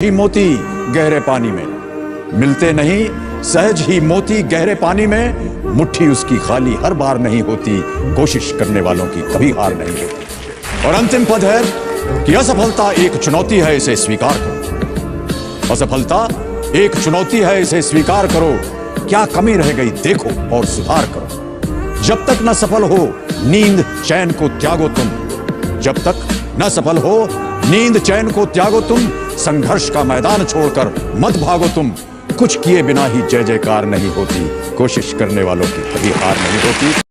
ही मोती गहरे पानी में मिलते नहीं, सहज ही मोती गहरे पानी में। मुट्ठी उसकी खाली हर बार नहीं होती, कोशिश करने वालों की कभी हार नहीं होती। और अंतिम पद है कि असफलता एक चुनौती है, इसे स्वीकार करो। असफलता एक चुनौती है, इसे स्वीकार करो। क्या कमी रह गई देखो और सुधार करो। जब तक न सफल हो नींद चैन को त्यागो तुम। जब तक न सफल हो नींद चैन को त्यागो तुम। संघर्ष का मैदान छोड़कर मत भागो तुम। कुछ किए बिना ही जय जयकार नहीं होती, कोशिश करने वालों की कभी हार नहीं होती।